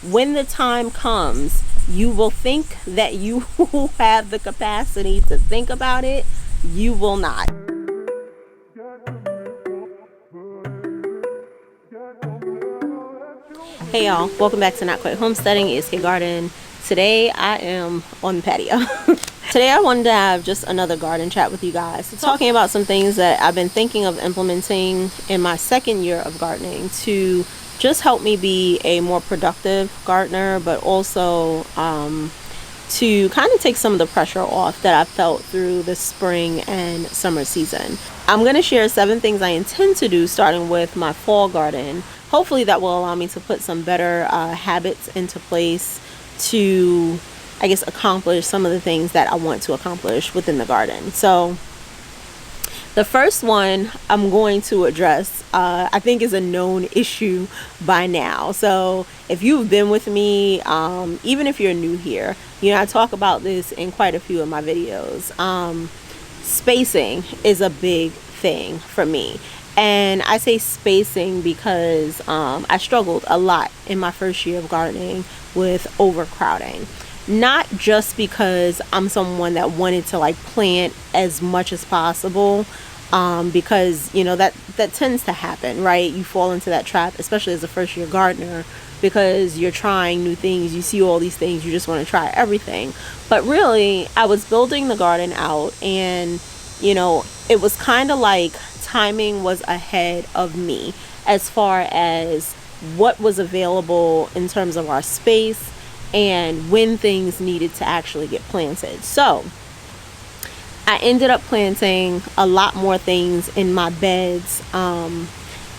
When the time comes, you will think that you have the capacity to think about it. You will not. Hey y'all, welcome back to Not Quite Homesteading, ESK Garden. Today I am on the patio. Today I wanted to have just another garden chat with you guys, talking about some things that I've been thinking of implementing in my second year of gardening to just help me be a more productive gardener, but also to kind of take some of the pressure off that I felt through the spring and summer season. I'm going to share 7 things I intend to do starting with my fall garden. Hopefully that will allow me to put some better habits into place to, I guess, accomplish some of the things that I want to accomplish within the garden. So the first one I'm going to address, I think is a known issue by now. So if you've been with me, even if you're new here, you know, I talk about this in quite a few of my videos. Spacing is a big thing for me. And I say spacing because I struggled a lot in my first year of gardening with overcrowding. Not just because I'm someone that wanted to like plant as much as possible, because you know that tends to happen, right? You fall into that trap, especially as a first year gardener, because you're trying new things, you see all these things, you just want to try everything. But really, I was building the garden out, and you know, it was kind of like timing was ahead of me as far as what was available in terms of our space and when things needed to actually get planted. So I ended up planting a lot more things in my beds,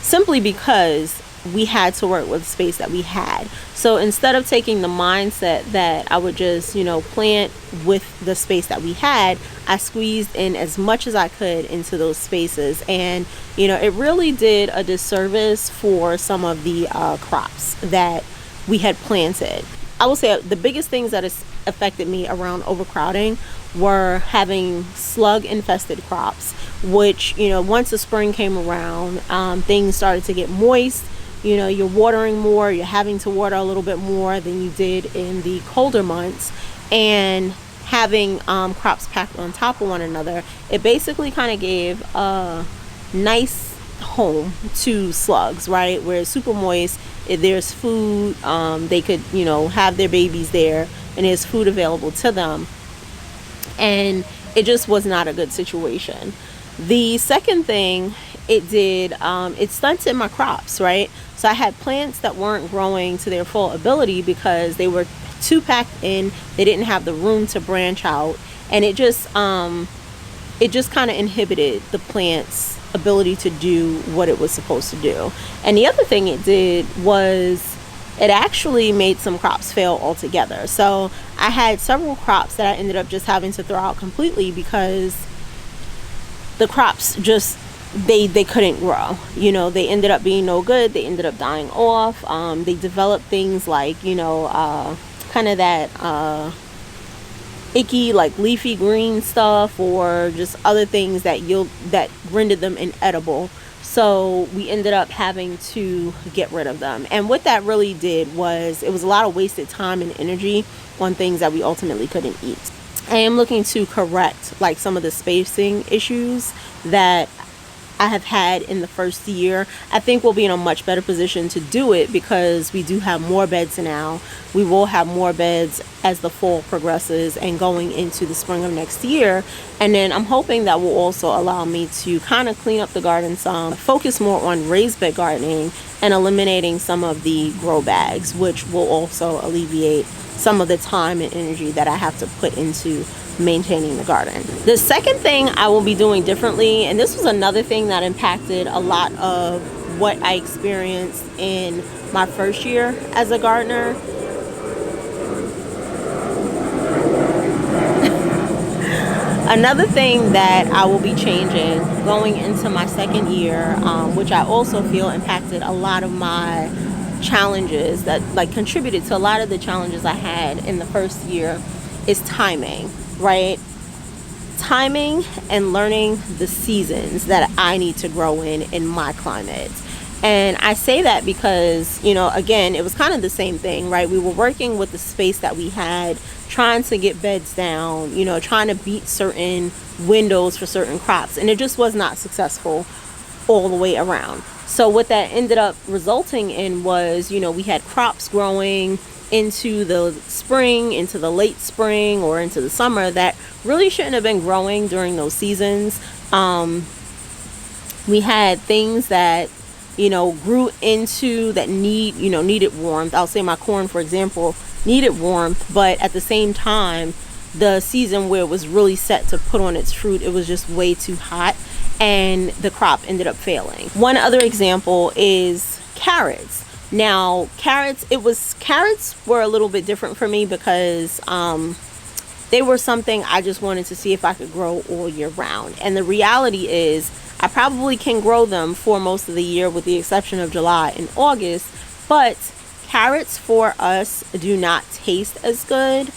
simply because we had to work with the space that we had. So instead of taking the mindset that I would just, you know, plant with the space that we had, I squeezed in as much as I could into those spaces. And, you know, it really did a disservice for some of the crops that we had planted. I will say the biggest things that has affected me around overcrowding were having slug infested crops, which, you know, once the spring came around, things started to get moist. You know, you're watering more, you're having to water a little bit more than you did in the colder months, and having crops packed on top of one another, it basically kind of gave a nice home to slugs, right? Where it's super moist, there's food, they could, you know, have their babies there, and there's food available to them. And it just was not a good situation. The second thing it did, it stunted my crops, right? So I had plants that weren't growing to their full ability because they were too packed in. They didn't have the room to branch out, and it just kind of inhibited the plant's ability to do what it was supposed to do. And the other thing it did was it actually made some crops fail altogether. So I had several crops that I ended up just having to throw out completely because the crops just they couldn't grow. You know, they ended up being no good. They ended up dying off. They developed things like, you know, kind of that icky, like leafy green stuff, or just other things that rendered them inedible. So we ended up having to get rid of them. And what that really did was it was a lot of wasted time and energy on things that we ultimately couldn't eat. I am looking to correct like some of the spacing issues that I have had in the first year. I think we'll be in a much better position to do it because we do have more beds now. We will have more beds as the fall progresses and going into the spring of next year. And then I'm hoping that will also allow me to kind of clean up the garden some, focus more on raised bed gardening and eliminating some of the grow bags, which will also alleviate some of the time and energy that I have to put into maintaining the garden. The second thing I will be doing differently, and this was another thing that impacted a lot of what I experienced in my first year as a gardener. Another thing that I will be changing going into my second year, which I also feel impacted a lot of my challenges, that like contributed to a lot of the challenges I had in the first year, is timing. Right? Timing and learning the seasons that I need to grow in my climate. And I say that because, you know, again, it was kind of the same thing, right? We were working with the space that we had, trying to get beds down, you know, trying to beat certain windows for certain crops, and it just was not successful all the way around. So what that ended up resulting in was, you know, we had crops growing into the spring, into the late spring, or into the summer that really shouldn't have been growing during those seasons. We had things that, you know, grew into that needed warmth. I'll say my corn, for example, needed warmth, but at the same time, the season where it was really set to put on its fruit, it was just way too hot, and the crop ended up failing. One other example is carrots. Now, carrots were a little bit different for me because they were something I just wanted to see if I could grow all year round. And the reality is I probably can grow them for most of the year with the exception of July and August, but carrots for us do not taste as good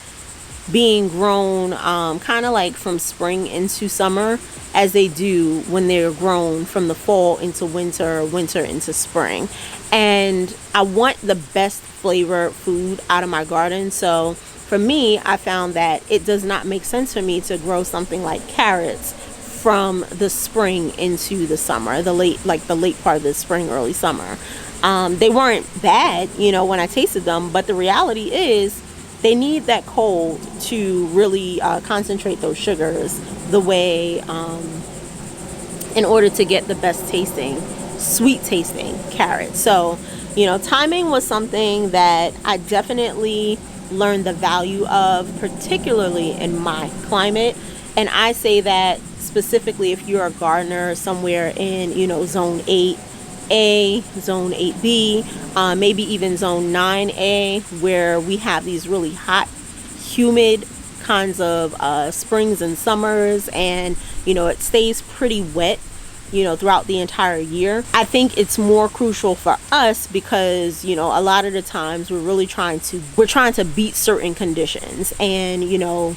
being grown kind of like from spring into summer as they do when they're grown from the fall into winter, winter into spring. And I want the best flavor food out of my garden. So for me, I found that it does not make sense for me to grow something like carrots from the spring into the summer, the late part of the spring, early summer. They weren't bad, you know, when I tasted them, but the reality is they need that cold to really concentrate those sugars the way, in order to get the best tasting, sweet tasting carrots. So, you know, timing was something that I definitely learned the value of, particularly in my climate. And I say that specifically if you're a gardener somewhere in, you know, zone 8A, zone 8B, maybe even zone 9A, where we have these really hot, humid kinds of springs and summers, and, you know, it stays pretty wet, you know, throughout the entire year. I think it's more crucial for us because, you know, a lot of the times we're trying to beat certain conditions, and, you know,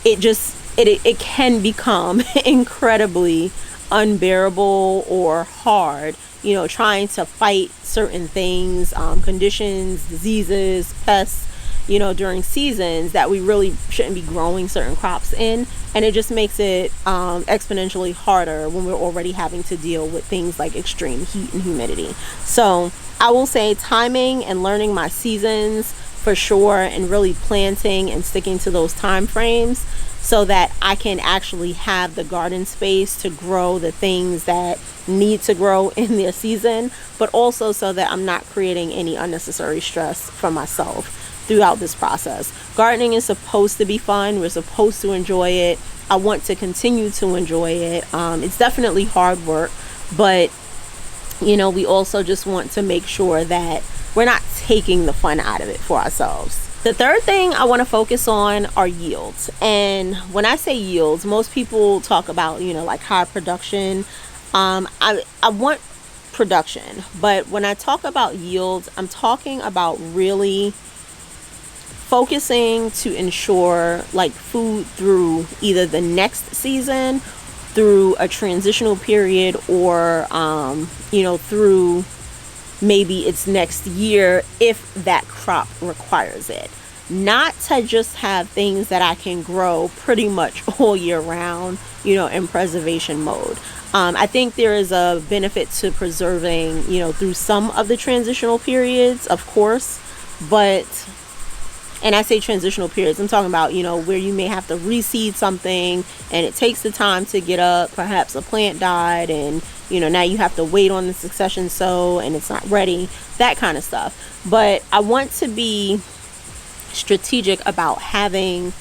it can become incredibly unbearable or hard, you know, trying to fight certain things, conditions, diseases, pests, you know, during seasons that we really shouldn't be growing certain crops in. And it just makes it exponentially harder when we're already having to deal with things like extreme heat and humidity. So I will say timing and learning my seasons for sure, and really planting and sticking to those time frames so that I can actually have the garden space to grow the things that need to grow in their season, but also so that I'm not creating any unnecessary stress for myself throughout this process. Gardening is supposed to be fun. We're supposed to enjoy it. I want to continue to enjoy it. It's definitely hard work, but, you know, we also just want to make sure that we're not taking the fun out of it for ourselves. The third thing I want to focus on are yields. And when I say yields, most people talk about, you know, like high production. I want production, but when I talk about yields, I'm talking about really focusing to ensure like food through either the next season, through a transitional period, or you know, through maybe it's next year if that crop requires it. Not to just have things that I can grow pretty much all year round, you know, in preservation mode. I think there is a benefit to preserving, you know, through some of the transitional periods, of course, but, and I say transitional periods, I'm talking about, you know, where you may have to reseed something and it takes the time to get up, perhaps a plant died and, you know, now you have to wait on the succession sow and it's not ready, that kind of stuff. But I want to be strategic about having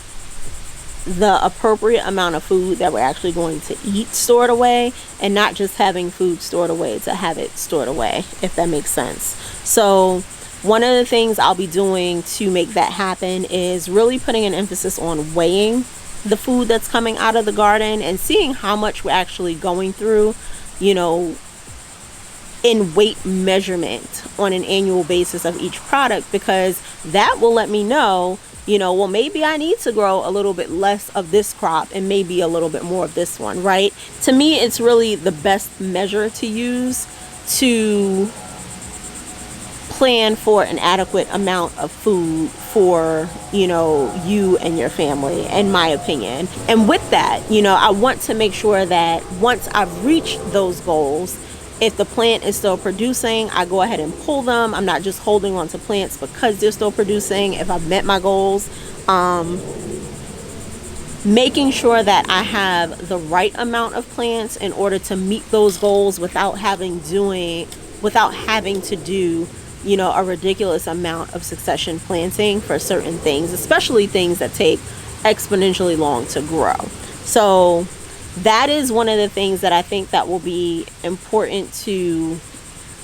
the appropriate amount of food that we're actually going to eat stored away, and not just having food stored away to have it stored away, if that makes sense. So one of the things I'll be doing to make that happen is really putting an emphasis on weighing the food that's coming out of the garden and seeing how much we're actually going through, you know, in weight measurement on an annual basis of each product, because that will let me know, you know, well, maybe I need to grow a little bit less of this crop and maybe a little bit more of this one, right? To me, it's really the best measure to use to plan for an adequate amount of food for, you and your family, in my opinion. And with that, I want to make sure that once I've reached those goals, if the plant is still producing, I go ahead and pull them. I'm not just holding on to plants because they're still producing. If I've met my goals, making sure that I have the right amount of plants in order to meet those goals without having to do a ridiculous amount of succession planting for certain things, especially things that take exponentially long to grow. So that is one of the things that I think that will be important to,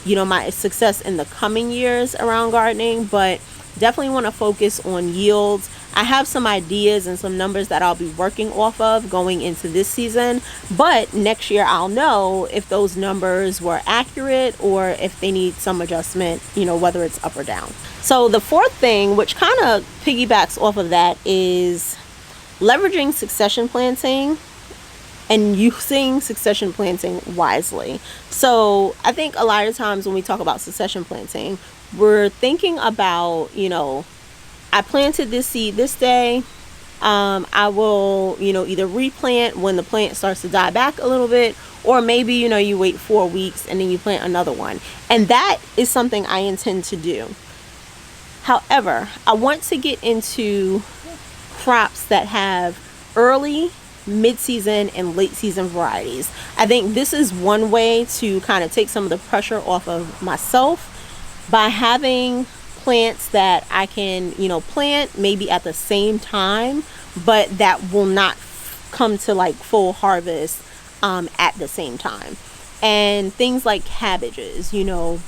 my success in the coming years around gardening, but definitely want to focus on yields. I have some ideas and some numbers that I'll be working off of going into this season, but next year I'll know if those numbers were accurate or if they need some adjustment, whether it's up or down. So the fourth thing, which kind of piggybacks off of that, is leveraging succession planting and using succession planting wisely. So I think a lot of times when we talk about succession planting, we're thinking about, I planted this seed this day. I will, either replant when the plant starts to die back a little bit, or maybe, you wait 4 weeks and then you plant another one. And that is something I intend to do. However, I want to get into crops that have early, mid-season, and late-season varieties. I think this is one way to kind of take some of the pressure off of myself by having plants that I can, plant maybe at the same time, but that will not come to like full harvest at the same time. And things like cabbages,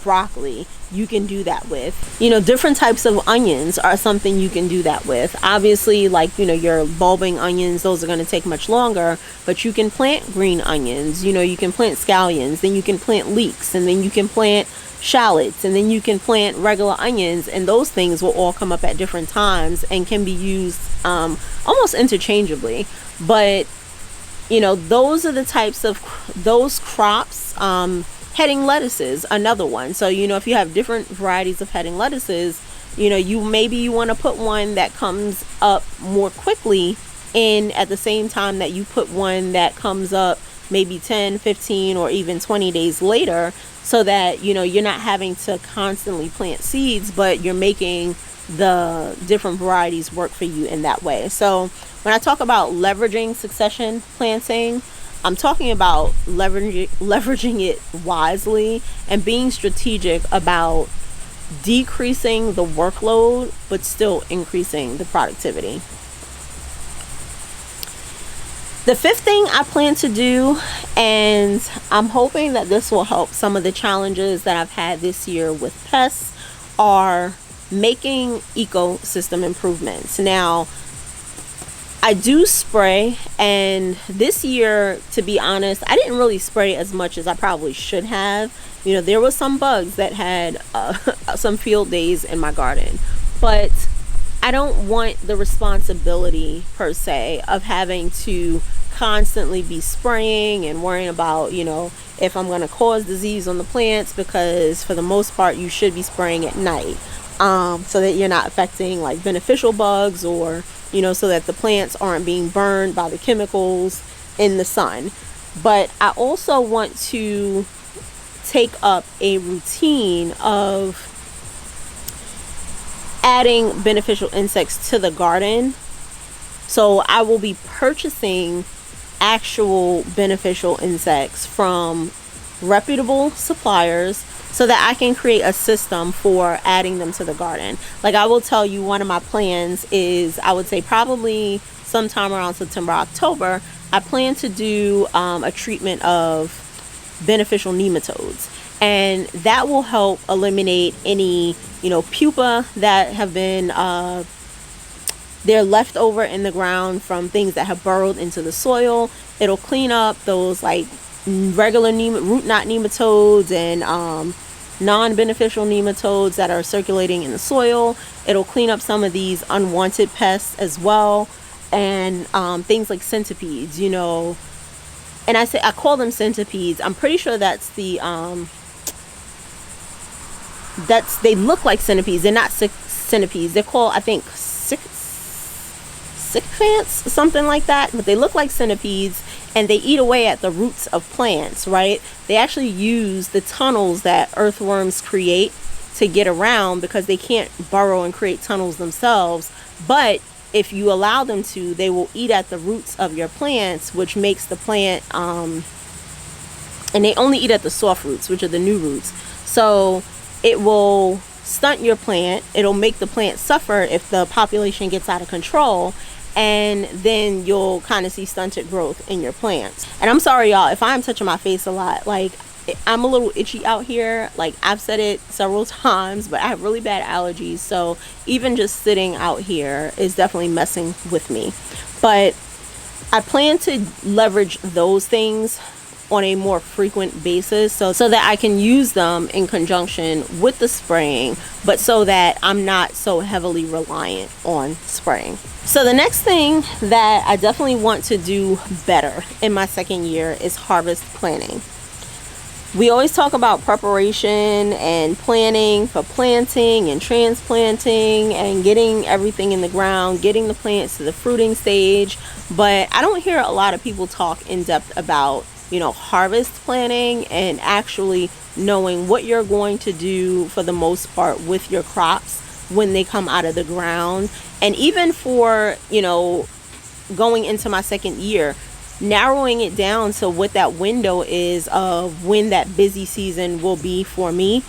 broccoli, you can do that with. Different types of onions are something you can do that with. Obviously, like, your bulbing onions, those are going to take much longer, but you can plant green onions, you can plant scallions, then you can plant leeks, and then you can plant shallots, and then you can plant regular onions, and those things will all come up at different times and can be used almost interchangeably. But those are the types of those crops. Heading lettuces, another one. So if you have different varieties of heading lettuces, you want to put one that comes up more quickly in at the same time that you put one that comes up maybe 10, 15, or even 20 days later, so that you're not having to constantly plant seeds, but you're making the different varieties work for you in that way. So when I talk about leveraging succession planting, I'm talking about leveraging it wisely and being strategic about decreasing the workload but still increasing the productivity. The fifth thing I plan to do, and I'm hoping that this will help some of the challenges that I've had this year with pests, are making ecosystem improvements. Now, I do spray, and this year, to be honest, I didn't really spray as much as I probably should have. There was some bugs that had some field days in my garden, but I don't want the responsibility per se of having to constantly be spraying and worrying about, if I'm going to cause disease on the plants, because for the most part you should be spraying at night, so that you're not affecting like beneficial bugs, or so that the plants aren't being burned by the chemicals in the sun. But I also want to take up a routine of adding beneficial insects to the garden. So I will be purchasing actual beneficial insects from reputable suppliers so that I can create a system for adding them to the garden. Like, I will tell you, one of my plans is, I would say probably sometime around September, October, I plan to do a treatment of beneficial nematodes. And that will help eliminate any, pupa that have been, they're left over in the ground from things that have burrowed into the soil. It'll clean up those like regular root knot nematodes and non-beneficial nematodes that are circulating in the soil. It'll clean up some of these unwanted pests as well, and things like centipedes, and I call them centipedes. I'm pretty sure that's the they look like centipedes. They're not centipedes. They're called, I think, sycophants, something like that. But they look like centipedes, and they eat away at the roots of plants, right? They actually use the tunnels that earthworms create to get around, because they can't burrow and create tunnels themselves. But if you allow them to, they will eat at the roots of your plants, which makes the plant, and they only eat at the soft roots, which are the new roots. So it will stunt your plant. It'll make the plant suffer if the population gets out of control. And then you'll kind of see stunted growth in your plants. And I'm sorry, y'all, if I'm touching my face a lot. Like, I'm a little itchy out here. Like, I've said it several times, but I have really bad allergies. So even just sitting out here is definitely messing with me. But I plan to leverage those things on a more frequent basis, so that I can use them in conjunction with the spraying, but so that I'm not so heavily reliant on spraying. So the next thing that I definitely want to do better in my second year is harvest planning. We always talk about preparation and planning for planting and transplanting and getting everything in the ground, getting the plants to the fruiting stage, but I don't hear a lot of people talk in depth about, you know, harvest planning and actually knowing what you're going to do for the most part with your crops when they come out of the ground. And even for, you know, going into my second year, narrowing it down to what that window is of when that busy season will be for me,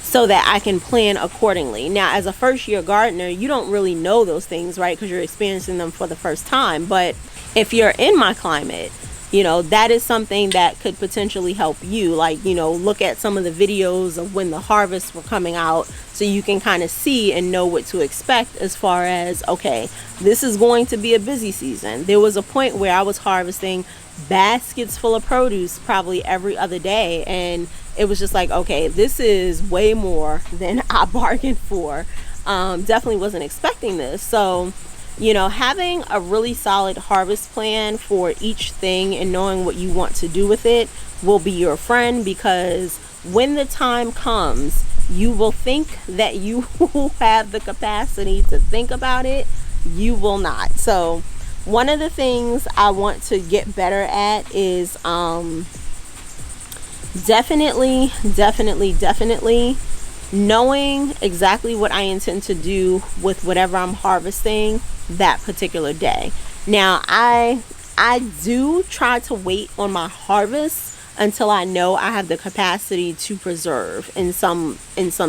so that I can plan accordingly. Now, as a first year gardener, you don't really know those things, right? Because you're experiencing them for the first time. But if you're in my climate, you know, that is something that could potentially help you. Like, you know, look at some of the videos of when the harvests were coming out, so you can kind of see and know what to expect as far as, okay, this is going to be a busy season. There was a point where I was harvesting baskets full of produce probably every other day, and it was just like, okay, this is way more than I bargained for. Definitely wasn't expecting this. So, you know, having a really solid harvest plan for each thing and knowing what you want to do with it will be your friend, because when the time comes, you will think that you will have the capacity to think about it. You will not. So one of the things I want to get better at is definitely knowing exactly what I intend to do with whatever I'm harvesting that particular day. Now, I do try to wait on my harvest until I know I have the capacity to preserve in some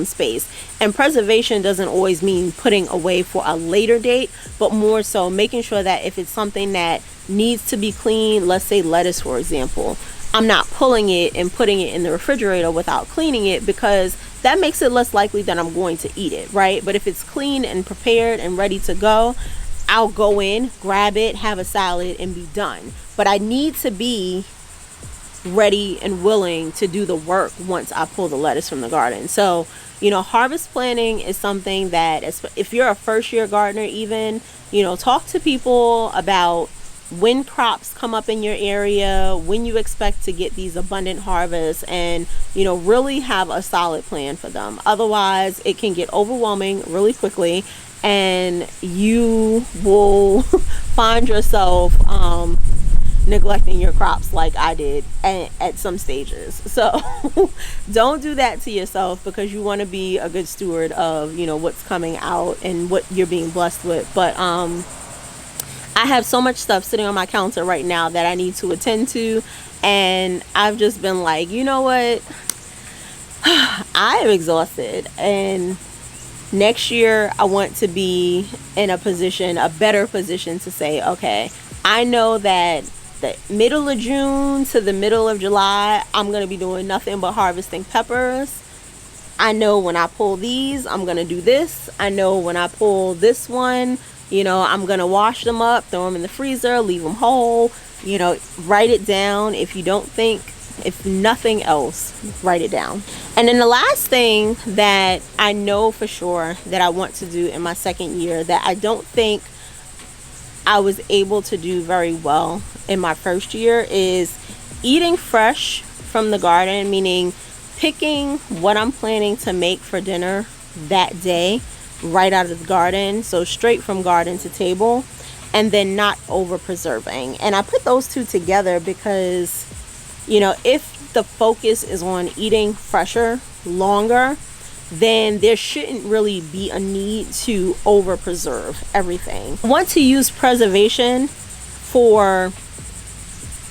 space. And preservation doesn't always mean putting away for a later date, but more so making sure that if it's something that needs to be cleaned, let's say lettuce, for example, I'm not pulling it and putting it in the refrigerator without cleaning it, because that makes it less likely that I'm going to eat it, right? But if it's clean and prepared and ready to go, I'll go in, grab it, have a salad, and be done. But I need to be ready and willing to do the work once I pull the lettuce from the garden. So, you know, harvest planning is something that, if you're a first year gardener even, you know, talk to people about when crops come up in your area, when you expect to get these abundant harvests, and, you know, really have a solid plan for them. Otherwise, it can get overwhelming really quickly, and you will find yourself neglecting your crops like I did at some stages. So don't do that to yourself, because you want to be a good steward of, you know, what's coming out and what you're being blessed with. But I have so much stuff sitting on my counter right now that I need to attend to, and I've just been like, you know what, I am exhausted, and next year I want to be in a better position to say, okay, I know that the middle of June to the middle of July, I'm going to be doing nothing but harvesting peppers. I know when I pull these, I'm going to do this. I know when I pull this one, you know, I'm going to wash them up, throw them in the freezer, leave them whole. You know, write it down. If you don't think, if nothing else, write it down. And then the last thing that I know for sure that I want to do in my second year that I don't think I was able to do very well in my first year is eating fresh from the garden, meaning picking what I'm planning to make for dinner that day right out of the garden, so straight from garden to table, and then not over preserving. And I put those two together because, you know, if the focus is on eating fresher longer, then there shouldn't really be a need to over preserve everything. I want to use preservation for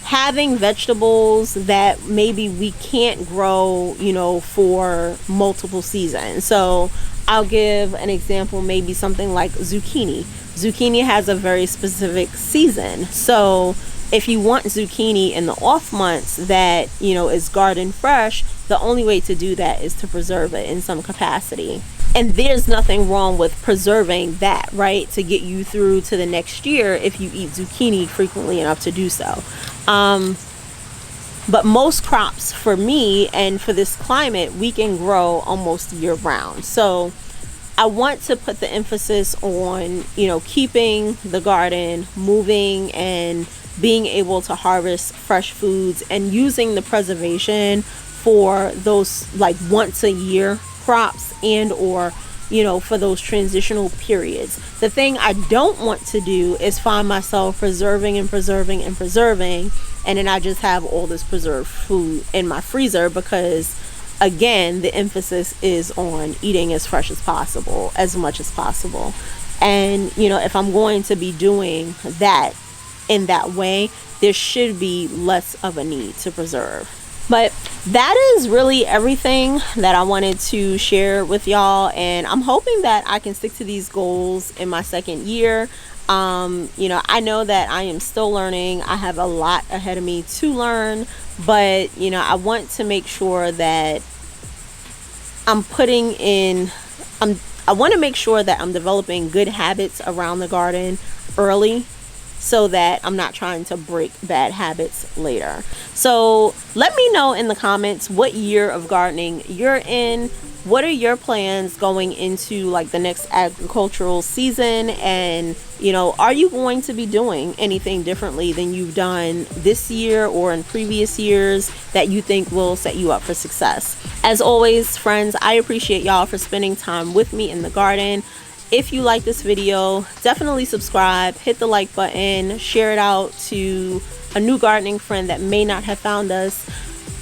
having vegetables that maybe we can't grow, you know, for multiple seasons. So I'll give an example, maybe something like zucchini. Zucchini has a very specific season. So if you want zucchini in the off months that, you know, is garden fresh, the only way to do that is to preserve it in some capacity. And there's nothing wrong with preserving that, right, to get you through to the next year if you eat zucchini frequently enough to do so. But most crops for me and for this climate, we can grow almost year round. So I want to put the emphasis on, you know, keeping the garden moving and being able to harvest fresh foods and using the preservation for those like once a year crops and or, you know, for those transitional periods. The thing I don't want to do is find myself preserving and preserving and preserving, and then I just have all this preserved food in my freezer, because again, the emphasis is on eating as fresh as possible, as much as possible. And, you know, if I'm going to be doing that in that way, there should be less of a need to preserve. But that is really everything that I wanted to share with y'all, and I'm hoping that I can stick to these goals in my second year. You know, I know that I am still learning. I have a lot ahead of me to learn, but, you know, I want to make sure that I want to make sure that I'm developing good habits around the garden early, so that I'm not trying to break bad habits later. So let me know in the comments what year of gardening you're in. What are your plans going into like the next agricultural season? And, you know, are you going to be doing anything differently than you've done this year or in previous years that you think will set you up for success? As always, friends, I appreciate y'all for spending time with me in the garden. If you like this video, definitely subscribe, hit the like button, share it out to a new gardening friend that may not have found us.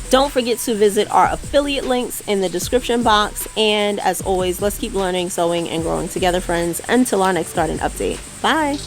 Don't forget to visit our affiliate links in the description box. And as always, let's keep learning, sowing, and growing together, friends. Until our next garden update. Bye.